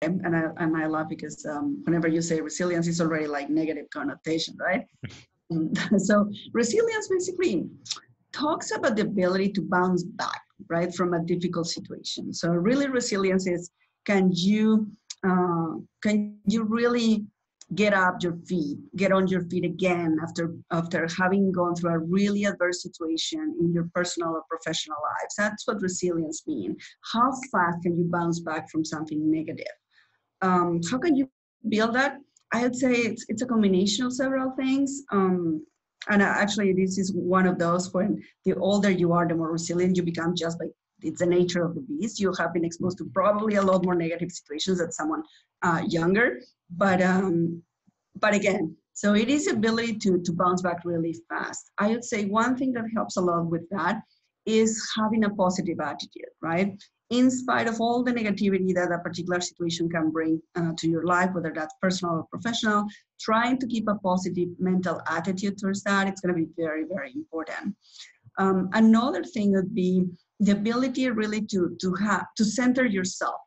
and I laugh because whenever you say resilience, it's already like negative connotation, right? So resilience basically talks about the ability to bounce back, right, from a difficult situation. So really resilience is, can you really get up your feet, get on your feet again after having gone through a really adverse situation in your personal or professional lives? That's what resilience means. How fast can you bounce back from something negative? How can you build that? I would say it's a combination of several things. And actually, this is one of those when the older you are, the more resilient you become, just by it's the nature of the beast. You have been exposed to probably a lot more negative situations than someone younger. But again, so it is the ability to bounce back really fast. I would say one thing that helps a lot with that is having a positive attitude, right? In spite of all the negativity that a particular situation can bring to your life, whether that's personal or professional, trying to keep a positive mental attitude towards that, it's going to be very, very important. Another thing would be the ability really to center yourself.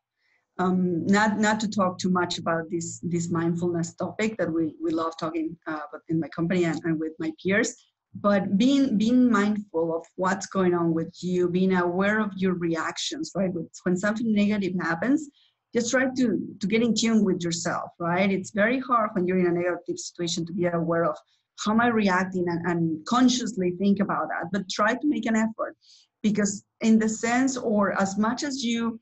Not to talk too much about this mindfulness topic that we love talking about in my company and with my peers, but being mindful of what's going on with you, being aware of your reactions, right? When something negative happens, just try to get in tune with yourself, right? It's very hard when you're in a negative situation to be aware of how am I reacting and consciously think about that, but try to make an effort, because in the sense, or as much as you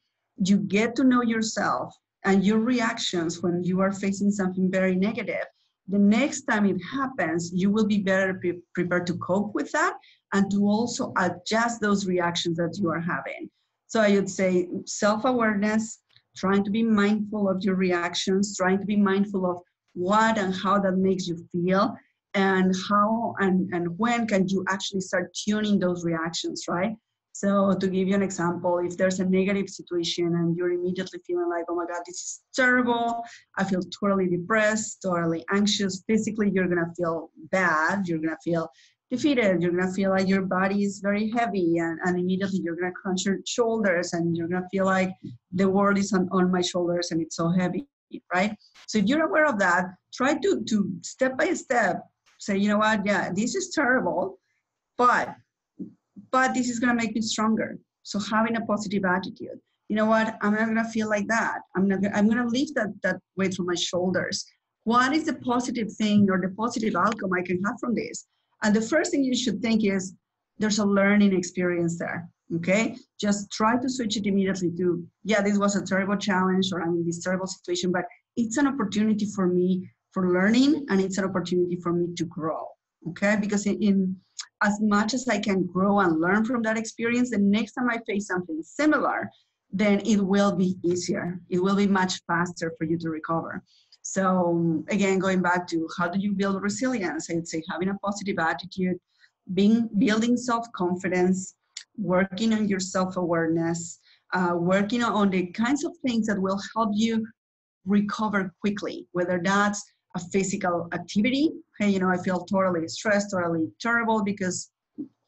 get to know yourself and your reactions when you are facing something very negative, the next time it happens, you will be better prepared to cope with that and to also adjust those reactions that you are having. So I would say self-awareness, trying to be mindful of your reactions, trying to be mindful of what and how that makes you feel, and how and when can you actually start tuning those reactions, right? So to give you an example, if there's a negative situation and you're immediately feeling like, oh my God, this is terrible, I feel totally depressed, totally anxious, physically you're gonna feel bad, you're gonna feel defeated, you're gonna feel like your body is very heavy, and immediately you're gonna crunch your shoulders and you're gonna feel like the world is on my shoulders and it's so heavy, right? So if you're aware of that, try to step by step say, you know what, yeah, this is terrible, but this is going to make me stronger. So having a positive attitude, you know what, I'm not going to feel like that. I'm going to lift that weight from my shoulders. What is the positive thing or the positive outcome I can have from this? And the first thing you should think is there's a learning experience there. Okay, just try to switch it immediately to, yeah, this was a terrible challenge, or I'm in this terrible situation, but it's an opportunity for me for learning, and it's an opportunity for me to grow. Okay, because in as much as I can grow and learn from that experience, the next time I face something similar, then it will be easier. It will be much faster for you to recover. So again, going back to how do you build resilience, I'd say having a positive attitude, building self-confidence, working on your self-awareness, working on the kinds of things that will help you recover quickly, whether that's a physical activity. Hey, you know, I feel totally stressed, totally terrible because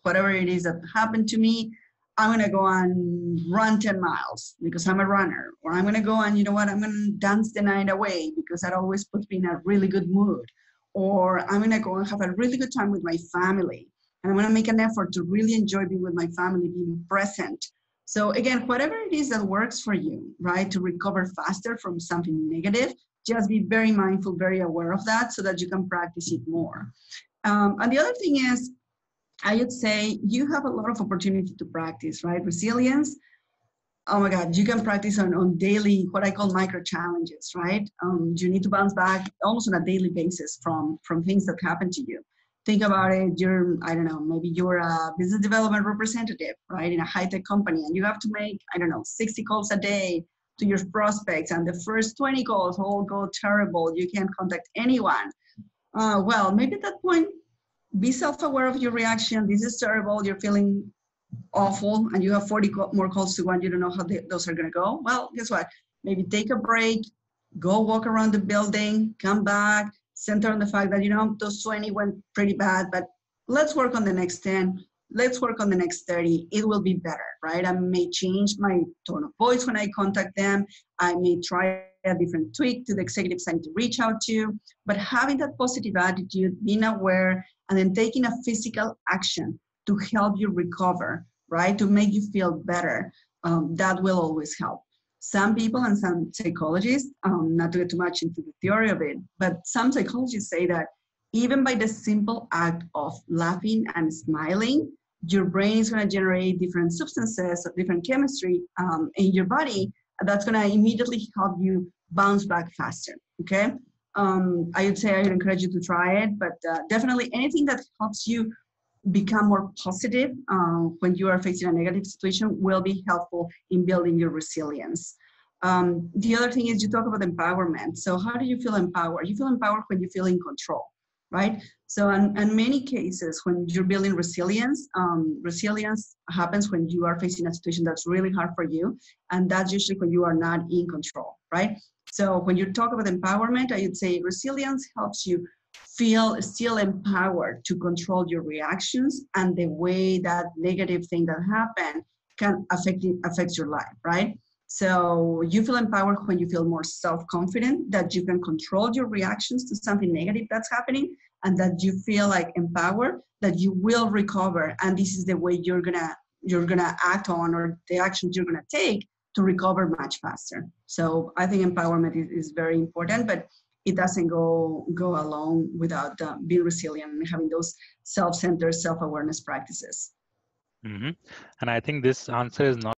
whatever it is that happened to me, I'm going to go and run 10 miles because I'm a runner. Or I'm going to go and, you know what, I'm going to dance the night away because that always puts me in a really good mood. Or I'm going to go and have a really good time with my family. And I'm going to make an effort to really enjoy being with my family, being present. So again, whatever it is that works for you, right, to recover faster from something negative, just be very mindful, very aware of that so that you can practice it more. And the other thing is, I would say you have a lot of opportunity to practice, right? Resilience. Oh my God, you can practice on daily, what I call micro challenges, right? You need to bounce back almost on a daily basis from things that happen to you. Think about it, I don't know, maybe you're a business development representative, right? In a high-tech company, and you have to make, I don't know, 60 calls a day to your prospects, and the first 20 calls all go terrible. You can't contact anyone. Well, maybe at that point, be self-aware of your reaction. This is terrible. You're feeling awful, and you have 40 more calls to go, and you don't know how those are going to go. Well, guess what? Maybe take a break, go walk around the building, come back, center on the fact that, you know, those 20 went pretty bad, but let's work on the next 10. let's work on the next 30, it will be better, right? I may change my tone of voice when I contact them. I may try a different tweak to the executives I need to reach out to, but having that positive attitude, being aware, and then taking a physical action to help you recover, right? To make you feel better, that will always help. Some people and some psychologists, not to get too much into the theory of it, but some psychologists say that even by the simple act of laughing and smiling, your brain is going to generate different substances of different chemistry in your body that's going to immediately help you bounce back faster. Okay. I would say I would encourage you to try it, but definitely anything that helps you become more positive when you are facing a negative situation will be helpful in building your resilience. The other thing is you talk about empowerment. So how do you feel empowered? You feel empowered when you feel in control, right? So in many cases, when you're building resilience, resilience happens when you are facing a situation that's really hard for you. And that's usually when you are not in control, right? So when you talk about empowerment, I would say resilience helps you feel still empowered to control your reactions and the way that negative thing that happened can affect your life, right? So you feel empowered when you feel more self-confident that you can control your reactions to something negative that's happening, and that you feel like empowered that you will recover, and this is the way you're gonna act on, or the actions you're gonna take to recover much faster. So I think empowerment is very important, but it doesn't go along without being resilient and having those self-centered, self-awareness practices. And I think this answer is not